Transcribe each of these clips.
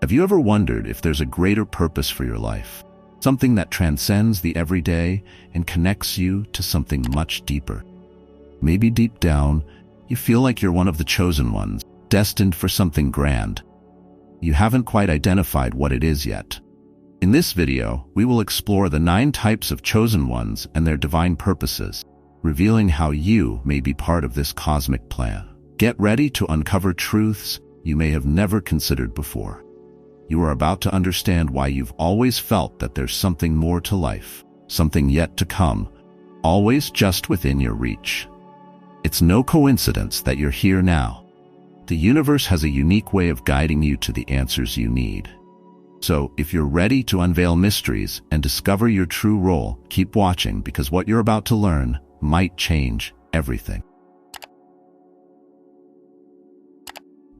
Have you ever wondered if there's a greater purpose for your life? Something that transcends the everyday and connects you to something much deeper. Maybe deep down, you feel like you're one of the chosen ones, destined for something grand. You haven't quite identified what it is yet. In this video, we will explore the 9 types of chosen ones and their divine purposes, revealing how you may be part of this cosmic plan. Get ready to uncover truths you may have never considered before. You are about to understand why you've always felt that there's something more to life, something yet to come, always just within your reach. It's no coincidence that you're here now. The universe has a unique way of guiding you to the answers you need. So, if you're ready to unveil mysteries and discover your true role, keep watching because what you're about to learn might change everything.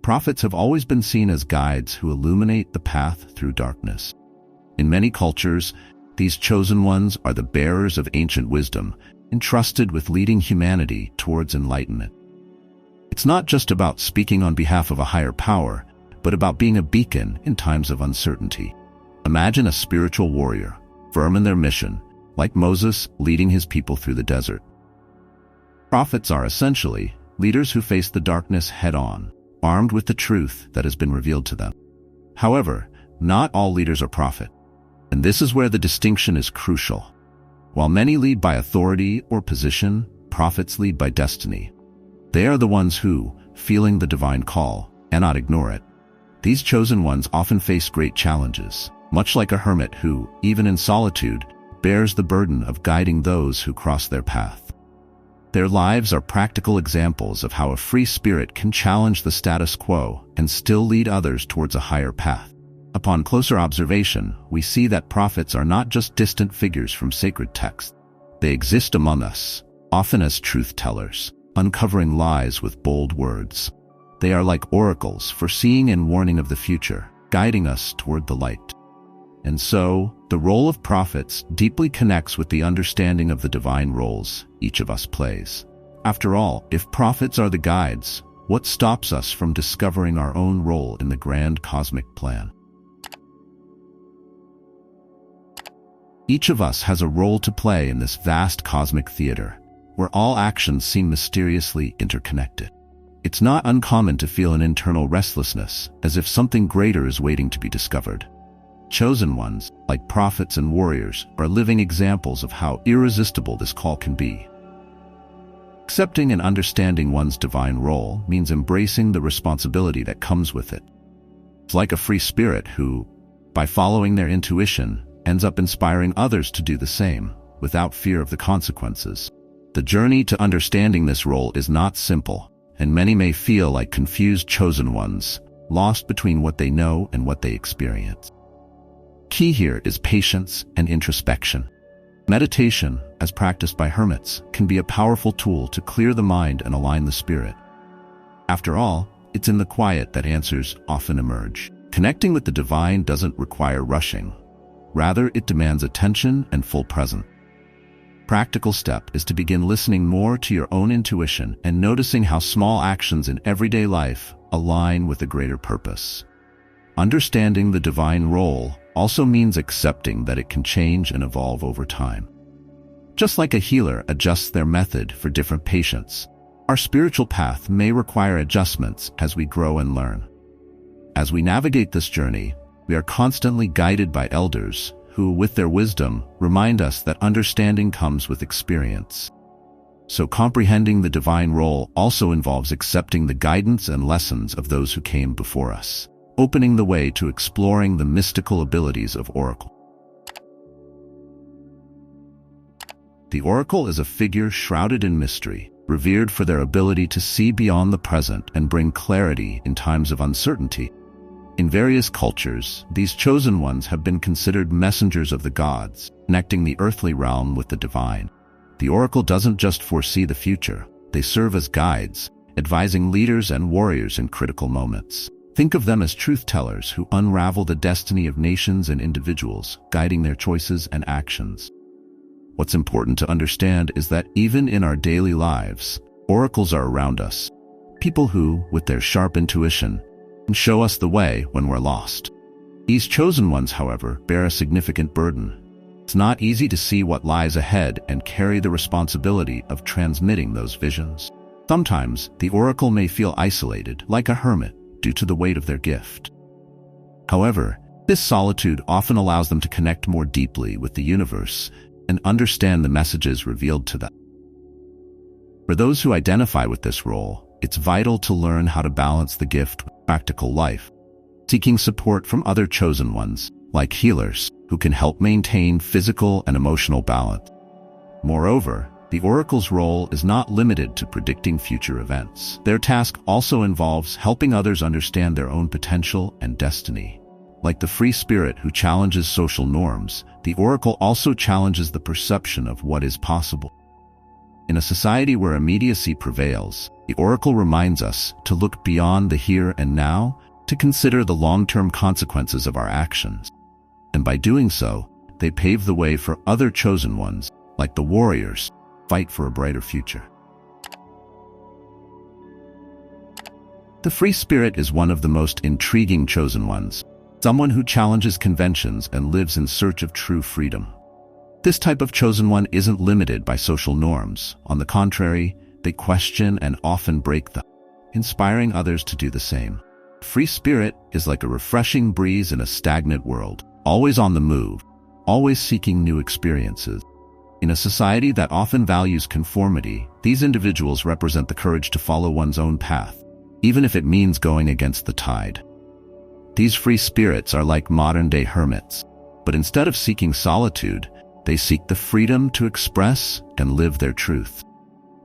Prophets have always been seen as guides who illuminate the path through darkness. In many cultures, these chosen ones are the bearers of ancient wisdom, entrusted with leading humanity towards enlightenment. It's not just about speaking on behalf of a higher power, but about being a beacon in times of uncertainty. Imagine a spiritual warrior, firm in their mission, like Moses leading his people through the desert. Prophets are essentially leaders who face the darkness head-on, armed with the truth that has been revealed to them. However, not all leaders are prophets, and this is where the distinction is crucial. While many lead by authority or position, prophets lead by destiny. They are the ones who, feeling the divine call, cannot ignore it. These chosen ones often face great challenges, much like a hermit who, even in solitude, bears the burden of guiding those who cross their path. Their lives are practical examples of how a free spirit can challenge the status quo and still lead others towards a higher path. Upon closer observation, we see that prophets are not just distant figures from sacred texts. They exist among us, often as truth-tellers, uncovering lies with bold words. They are like oracles, foreseeing and warning of the future, guiding us toward the light. And so, the role of prophets deeply connects with the understanding of the divine roles each of us plays. After all, if prophets are the guides, what stops us from discovering our own role in the grand cosmic plan? Each of us has a role to play in this vast cosmic theater, where all actions seem mysteriously interconnected. It's not uncommon to feel an internal restlessness, as if something greater is waiting to be discovered. Chosen ones, like prophets and warriors, are living examples of how irresistible this call can be. Accepting and understanding one's divine role means embracing the responsibility that comes with it. It's like a free spirit who, by following their intuition, ends up inspiring others to do the same, without fear of the consequences. The journey to understanding this role is not simple, and many may feel like confused chosen ones, lost between what they know and what they experience. Key here is patience and introspection. Meditation, as practiced by hermits, can be a powerful tool to clear the mind and align the spirit. After all, it's in the quiet that answers often emerge. Connecting with the divine doesn't require rushing. Rather, it demands attention and full presence. Practical step is to begin listening more to your own intuition and noticing how small actions in everyday life align with a greater purpose. Understanding the divine role also means accepting that it can change and evolve over time. Just like a healer adjusts their method for different patients, our spiritual path may require adjustments as we grow and learn. As we navigate this journey, we are constantly guided by elders who, with their wisdom, remind us that understanding comes with experience. So comprehending the divine role also involves accepting the guidance and lessons of those who came before us, opening the way to exploring the mystical abilities of Oracle. The Oracle is a figure shrouded in mystery, revered for their ability to see beyond the present and bring clarity in times of uncertainty. In various cultures, these chosen ones have been considered messengers of the gods, connecting the earthly realm with the divine. The Oracle doesn't just foresee the future, they serve as guides, advising leaders and warriors in critical moments. Think of them as truth-tellers who unravel the destiny of nations and individuals, guiding their choices and actions. What's important to understand is that even in our daily lives, oracles are around us, people who, with their sharp intuition, can show us the way when we're lost. These chosen ones, however, bear a significant burden. It's not easy to see what lies ahead and carry the responsibility of transmitting those visions. Sometimes, the oracle may feel isolated, like a hermit, due to the weight of their gift. However, this solitude often allows them to connect more deeply with the universe and understand the messages revealed to them. For those who identify with this role, it's vital to learn how to balance the gift with practical life, seeking support from other chosen ones, like healers, who can help maintain physical and emotional balance. Moreover, the oracle's role is not limited to predicting future events. Their task also involves helping others understand their own potential and destiny. Like the free spirit who challenges social norms, the oracle also challenges the perception of what is possible. In a society where immediacy prevails, the oracle reminds us to look beyond the here and now, to consider the long-term consequences of our actions. And by doing so, they pave the way for other chosen ones, like the warriors, fight for a brighter future. The free spirit is one of the most intriguing chosen ones, someone who challenges conventions and lives in search of true freedom. This type of chosen one isn't limited by social norms. On the contrary, they question and often break them, inspiring others to do the same. Free spirit is like a refreshing breeze in a stagnant world, always on the move, always seeking new experiences. In a society that often values conformity, these individuals represent the courage to follow one's own path, even if it means going against the tide. These free spirits are like modern-day hermits, but instead of seeking solitude, they seek the freedom to express and live their truth.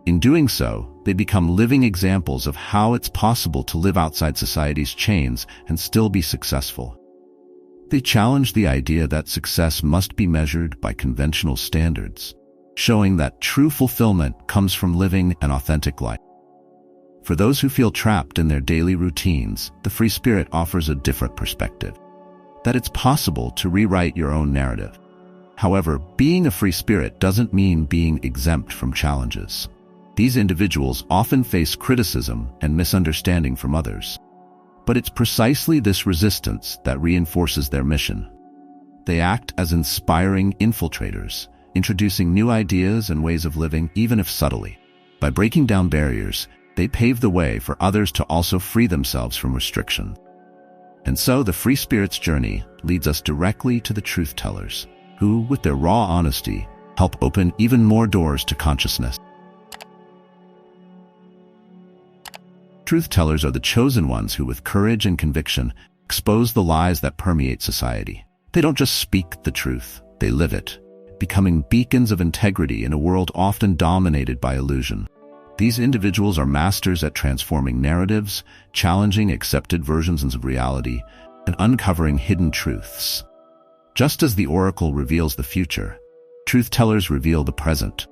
In doing so, they become living examples of how it's possible to live outside society's chains and still be successful. They challenge the idea that success must be measured by conventional standards, showing that true fulfillment comes from living an authentic life. For those who feel trapped in their daily routines, the free spirit offers a different perspective, that it's possible to rewrite your own narrative. However, being a free spirit doesn't mean being exempt from challenges. These individuals often face criticism and misunderstanding from others. But it's precisely this resistance that reinforces their mission. They act as inspiring infiltrators, introducing new ideas and ways of living, even if subtly. By breaking down barriers, they pave the way for others to also free themselves from restriction. And so the free spirit's journey leads us directly to the truth tellers, who, with their raw honesty, help open even more doors to consciousness. Truth tellers are the chosen ones who, with courage and conviction, expose the lies that permeate society. They don't just speak the truth, they live it, becoming beacons of integrity in a world often dominated by illusion. These individuals are masters at transforming narratives, challenging accepted versions of reality, and uncovering hidden truths. Just as the oracle reveals the future, truth tellers reveal the present,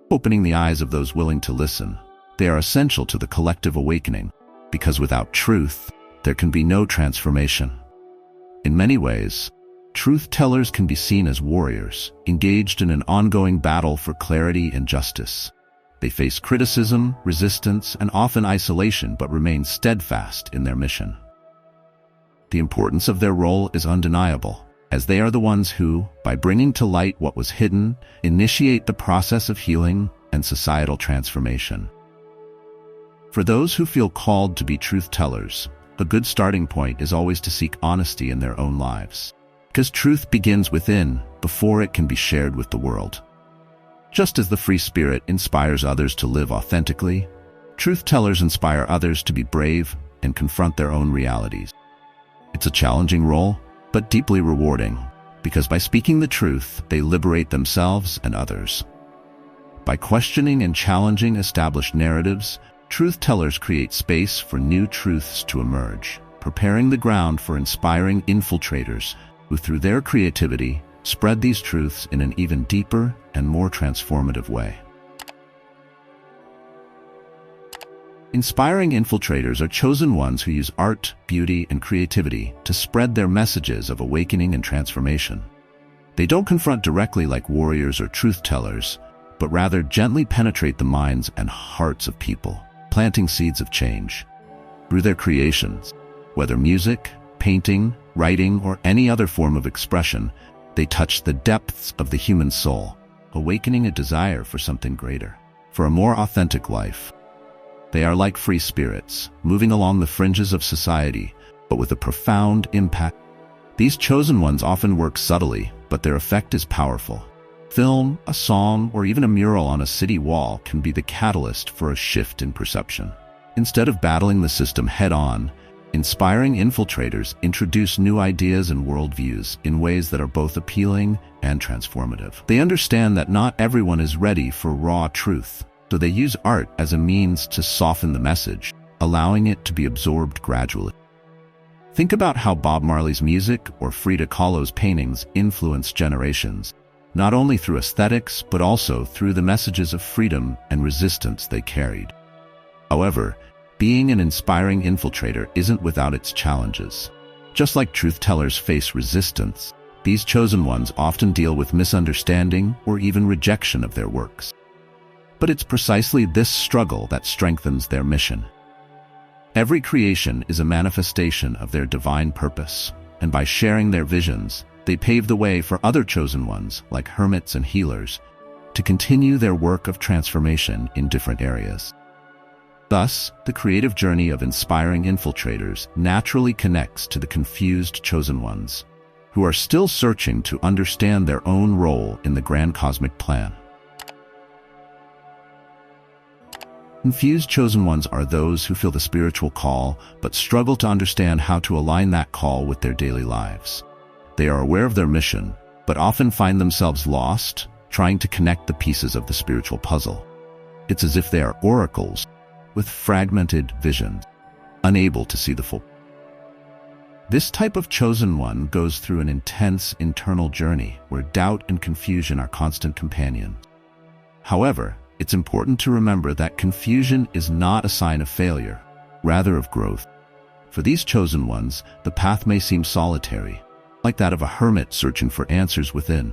opening the eyes of those willing to listen. They are essential to the collective awakening, because without truth, there can be no transformation. In many ways, truth tellers can be seen as warriors, engaged in an ongoing battle for clarity and justice. They face criticism, resistance, and often isolation, but remain steadfast in their mission. The importance of their role is undeniable, as they are the ones who, by bringing to light what was hidden, initiate the process of healing and societal transformation. For those who feel called to be truth tellers, a good starting point is always to seek honesty in their own lives, because truth begins within before it can be shared with the world. Just as the free spirit inspires others to live authentically, truth tellers inspire others to be brave and confront their own realities. It's a challenging role, but deeply rewarding, because by speaking the truth, they liberate themselves and others. By questioning and challenging established narratives, truth tellers create space for new truths to emerge, preparing the ground for inspiring infiltrators who, through their creativity, spread these truths in an even deeper and more transformative way. Inspiring infiltrators are chosen ones who use art, beauty, and creativity to spread their messages of awakening and transformation. They don't confront directly like warriors or truth tellers, but rather gently penetrate the minds and hearts of people, planting seeds of change. Through their creations, whether music, painting, writing, or any other form of expression, they touch the depths of the human soul, awakening a desire for something greater, for a more authentic life. They are like free spirits, moving along the fringes of society, but with a profound impact. These chosen ones often work subtly, but their effect is powerful. Film, a song, or even a mural on a city wall can be the catalyst for a shift in perception. Instead of battling the system head-on, inspiring infiltrators introduce new ideas and worldviews in ways that are both appealing and transformative. They understand that not everyone is ready for raw truth, so they use art as a means to soften the message, allowing it to be absorbed gradually. Think about how Bob Marley's music or Frida Kahlo's paintings influenced generations, not only through aesthetics but also through the messages of freedom and resistance they carried. However, being an inspiring infiltrator isn't without its challenges. Just like truth-tellers face resistance, these chosen ones often deal with misunderstanding or even rejection of their works. But it's precisely this struggle that strengthens their mission. Every creation is a manifestation of their divine purpose, and by sharing their visions, they pave the way for other chosen ones, like hermits and healers, to continue their work of transformation in different areas. Thus, the creative journey of inspiring infiltrators naturally connects to the confused chosen ones, who are still searching to understand their own role in the grand cosmic plan. Confused chosen ones are those who feel the spiritual call but struggle to understand how to align that call with their daily lives. They are aware of their mission, but often find themselves lost, trying to connect the pieces of the spiritual puzzle. It's as if they are oracles with fragmented visions, unable to see the full. This type of chosen one goes through an intense internal journey where doubt and confusion are constant companions. However, it's important to remember that confusion is not a sign of failure, rather of growth. For these chosen ones, the path may seem solitary, like that of a hermit searching for answers within.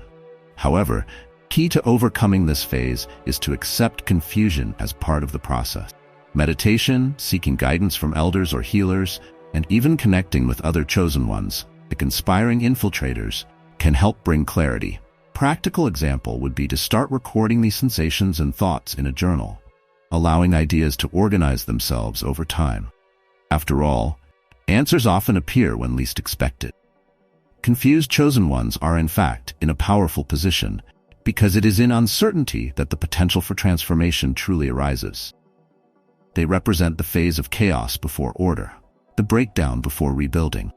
However, key to overcoming this phase is to accept confusion as part of the process. Meditation, seeking guidance from elders or healers, and even connecting with other chosen ones, like inspiring infiltrators, can help bring clarity. Practical example would be to start recording these sensations and thoughts in a journal, allowing ideas to organize themselves over time. After all, answers often appear when least expected. Confused chosen ones are in fact in a powerful position because it is in uncertainty that the potential for transformation truly arises. They represent the phase of chaos before order, the breakdown before rebuilding.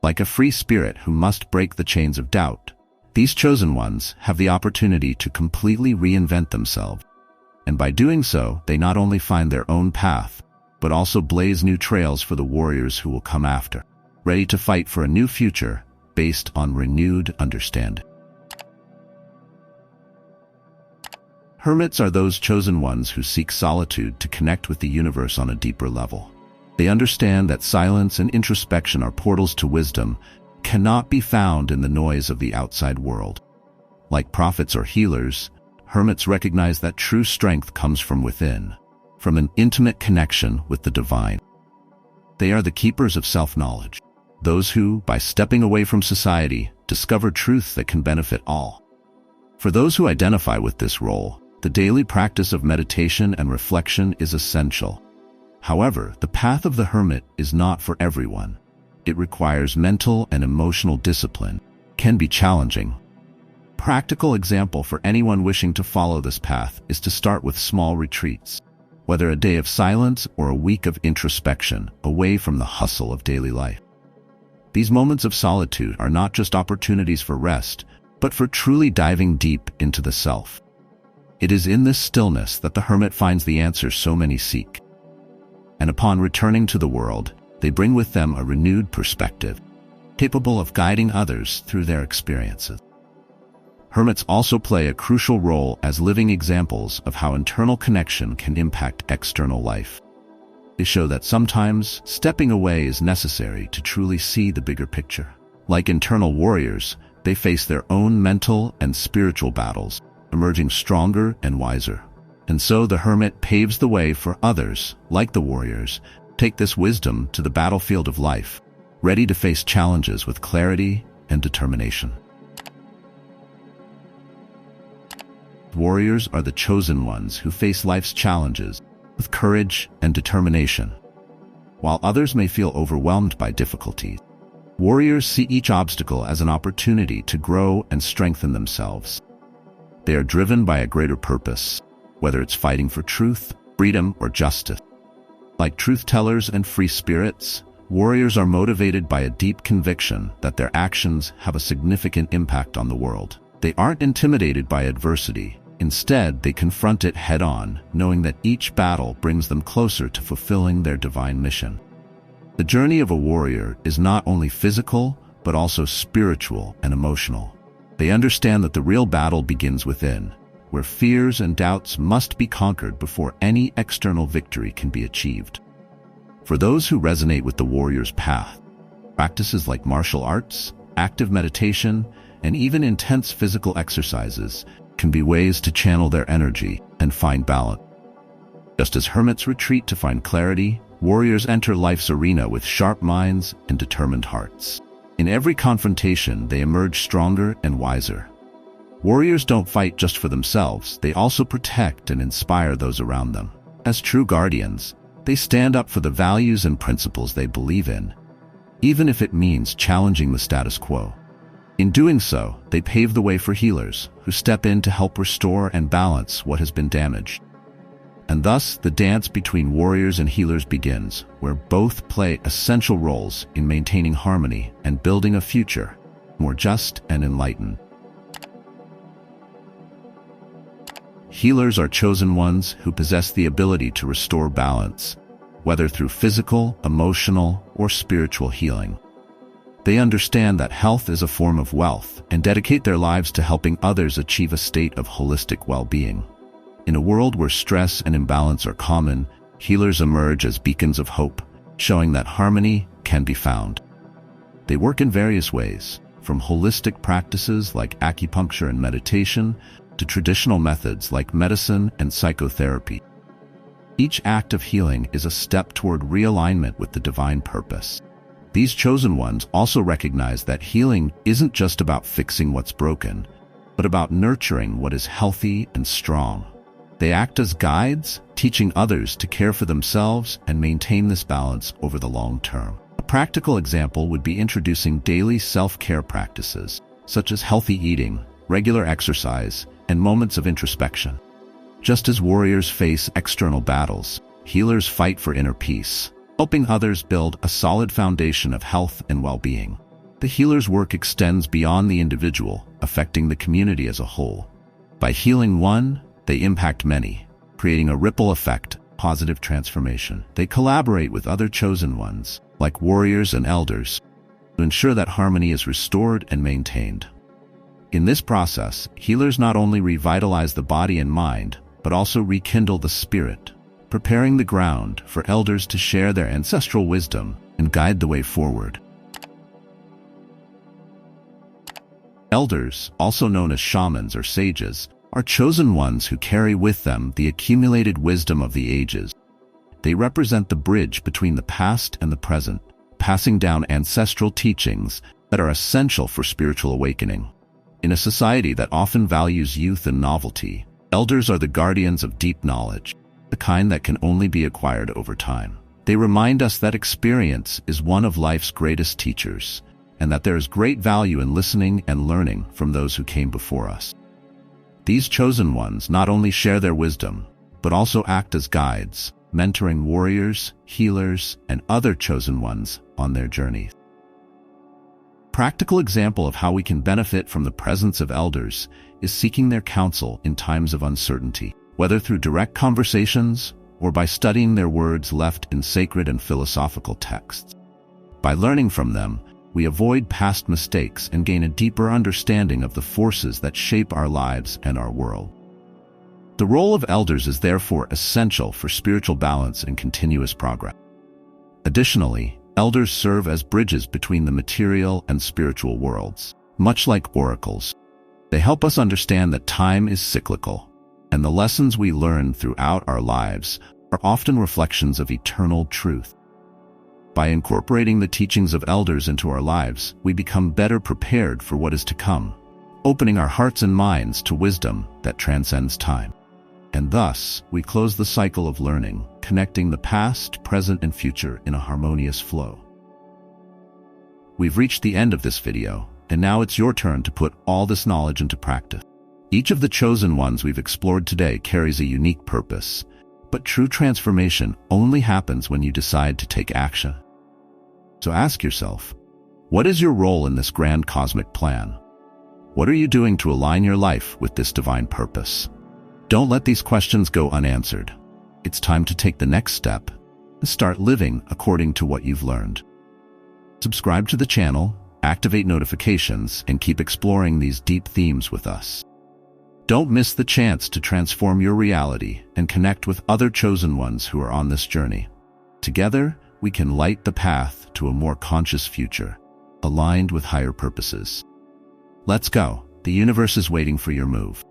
Like a free spirit who must break the chains of doubt, these chosen ones have the opportunity to completely reinvent themselves, and by doing so, they not only find their own path, but also blaze new trails for the warriors who will come after, ready to fight for a new future based on renewed understanding. Hermits are those chosen ones who seek solitude to connect with the universe on a deeper level. They understand that silence and introspection are portals to wisdom, cannot be found in the noise of the outside world. Like prophets or healers, hermits recognize that true strength comes from within, from an intimate connection with the divine. They are the keepers of self-knowledge, those who, by stepping away from society, discover truth that can benefit all. For those who identify with this role, the daily practice of meditation and reflection is essential. However, the path of the hermit is not for everyone. It requires mental and emotional discipline, can be challenging. Practical example for anyone wishing to follow this path is to start with small retreats, whether a day of silence or a week of introspection, away from the hustle of daily life. These moments of solitude are not just opportunities for rest, but for truly diving deep into the self. It is in this stillness that the hermit finds the answers so many seek. And upon returning to the world, they bring with them a renewed perspective, capable of guiding others through their experiences. Hermits also play a crucial role as living examples of how internal connection can impact external life. They show that sometimes stepping away is necessary to truly see the bigger picture. Like internal warriors, they face their own mental and spiritual battles, emerging stronger and wiser. And so the hermit paves the way for others, like the warriors, take this wisdom to the battlefield of life, ready to face challenges with clarity and determination. Warriors are the chosen ones who face life's challenges with courage and determination. While others may feel overwhelmed by difficulties, warriors see each obstacle as an opportunity to grow and strengthen themselves. They are driven by a greater purpose, whether it's fighting for truth, freedom, or justice. Like truth-tellers and free spirits, warriors are motivated by a deep conviction that their actions have a significant impact on the world. They aren't intimidated by adversity. Instead, they confront it head-on, knowing that each battle brings them closer to fulfilling their divine mission. The journey of a warrior is not only physical, but also spiritual and emotional. They understand that the real battle begins within, where fears and doubts must be conquered before any external victory can be achieved. For those who resonate with the warrior's path, practices like martial arts, active meditation, and even intense physical exercises can be ways to channel their energy and find balance. Just as hermits retreat to find clarity, warriors enter life's arena with sharp minds and determined hearts. In every confrontation, they emerge stronger and wiser. Warriors don't fight just for themselves, they also protect and inspire those around them. As true guardians, they stand up for the values and principles they believe in, even if it means challenging the status quo. In doing so, they pave the way for healers, who step in to help restore and balance what has been damaged. And thus, the dance between warriors and healers begins, where both play essential roles in maintaining harmony and building a future more just and enlightened. Healers are chosen ones who possess the ability to restore balance, whether through physical, emotional, or spiritual healing. They understand that health is a form of wealth and dedicate their lives to helping others achieve a state of holistic well-being. In a world where stress and imbalance are common, healers emerge as beacons of hope, showing that harmony can be found. They work in various ways, from holistic practices like acupuncture and meditation to traditional methods like medicine and psychotherapy. Each act of healing is a step toward realignment with the divine purpose. These chosen ones also recognize that healing isn't just about fixing what's broken, but about nurturing what is healthy and strong. They act as guides, teaching others to care for themselves and maintain this balance over the long term. A practical example would be introducing daily self-care practices, such as healthy eating, regular exercise, and moments of introspection. Just as warriors face external battles, healers fight for inner peace, helping others build a solid foundation of health and well-being. The healer's work extends beyond the individual, affecting the community as a whole. By healing one, they impact many, creating a ripple effect, positive transformation. They collaborate with other chosen ones, like warriors and elders, to ensure that harmony is restored and maintained. In this process, healers not only revitalize the body and mind, but also rekindle the spirit, preparing the ground for elders to share their ancestral wisdom and guide the way forward. Elders, also known as shamans or sages, are chosen ones who carry with them the accumulated wisdom of the ages. They represent the bridge between the past and the present, passing down ancestral teachings that are essential for spiritual awakening. In a society that often values youth and novelty, elders are the guardians of deep knowledge, the kind that can only be acquired over time. They remind us that experience is one of life's greatest teachers, and that there is great value in listening and learning from those who came before us. These chosen ones not only share their wisdom, but also act as guides, mentoring warriors, healers, and other chosen ones on their journey. Practical example of how we can benefit from the presence of elders is seeking their counsel in times of uncertainty, whether through direct conversations or by studying their words left in sacred and philosophical texts. By learning from them, we avoid past mistakes and gain a deeper understanding of the forces that shape our lives and our world. The role of elders is therefore essential for spiritual balance and continuous progress. Additionally, elders serve as bridges between the material and spiritual worlds. Much like oracles, they help us understand that time is cyclical, and the lessons we learn throughout our lives are often reflections of eternal truth. By incorporating the teachings of elders into our lives, we become better prepared for what is to come, opening our hearts and minds to wisdom that transcends time. And thus, we close the cycle of learning, connecting the past, present, and future in a harmonious flow. We've reached the end of this video, and now it's your turn to put all this knowledge into practice. Each of the chosen ones we've explored today carries a unique purpose, but true transformation only happens when you decide to take action. So ask yourself, what is your role in this grand cosmic plan? What are you doing to align your life with this divine purpose? Don't let these questions go unanswered. It's time to take the next step and start living according to what you've learned. Subscribe to the channel, activate notifications, and keep exploring these deep themes with us. Don't miss the chance to transform your reality and connect with other chosen ones who are on this journey. Together, we can light the path to a more conscious future, aligned with higher purposes. Let's go. The universe is waiting for your move.